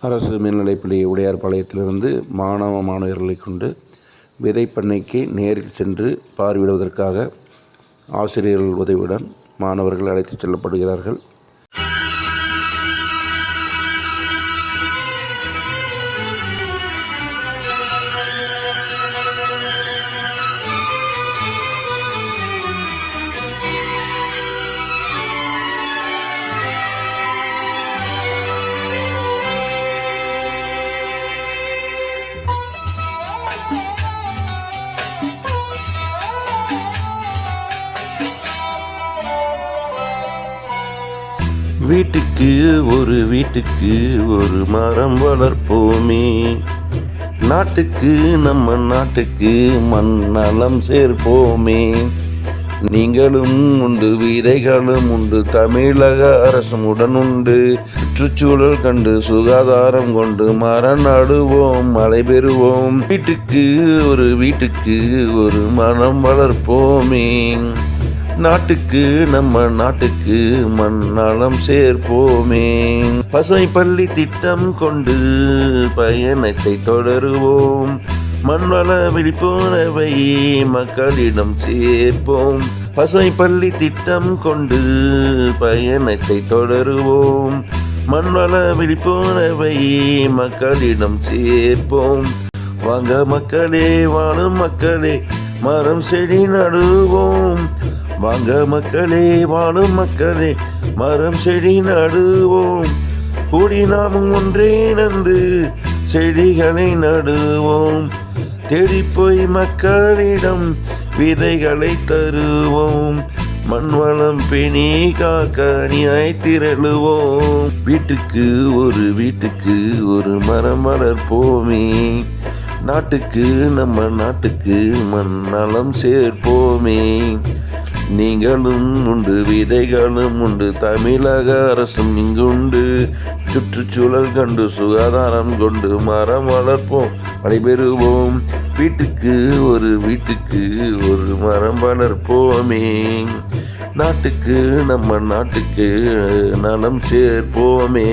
அரசு மேல்நிலைப்பள்ளி உடையார்பாளையத்திலிருந்து மாணவர்களை கொண்டு விதைப்பண்ணைக்கு நேரில் சென்று பார்வையிடுவதற்காக ஆசிரியர்கள் உதவியுடன் மாணவர்கள் அழைத்துச் செல்லப்படுகிறார்கள். வீட்டுக்கு ஒரு மரம் வளர்ப்போமே, நம்ம நாட்டுக்கு மண்ணலம் சேர்ப்போமே. நீங்களும் உண்டு, விதைகளும் உண்டு, தமிழக அரசும் உடன் உண்டு. சுற்றுச்சூழல் கண்டு சுகாதாரம் கொண்டு மரம் நடுவோம், மழை பெறுவோம். வீட்டுக்கு ஒரு மரம் வளர்ப்போமே, நம்ம நாட்டுக்கு மண்ணலம் சேர்ப்போமே. பசுமை பள்ளி திட்டம் கொண்டு பயணத்தை தொடருவோம், மண்வள விழிப்புணர்வை மக்களிடம் சேர்ப்போம். பசுமை பள்ளி திட்டம் கொண்டு பயணத்தை தொடருவோம், மண்வள விழிப்புணர்வை மக்களிடம் சேர்ப்போம். வாங்க மக்களே, வாழும் மக்களே, மரம் செடி நடுவோம். வாங்க மக்களே, வாழும் மக்களே, மரம் செடி நடுவோம். கூடி நாமும் ஒன்றே நந்து செடிகளை நடுவோம். தேடிப்போய் மக்களிடம் விதைகளை தருவோம். மண்வளம் பேணி காக்க அணியாய் திரளுவோம். வீட்டுக்கு ஒரு மரம் வளர்ப்போமே, நம்ம நாட்டுக்கு மண்ணலம் சேர்ப்போமே. நீங்களும் உண்டு, விதைகளும் உண்டு, தமிழக அரசும் இங்குண்டு. சுற்றுச்சூழல் கண்டு சுகாதாரம் கொண்டு மரம் வளர்ப்போம், மழைபெறுவோம். வீட்டுக்கு ஒரு மரம் வளர்ப்போமே, நம்ம நாட்டுக்கு நலம் சேர்ப்போமே.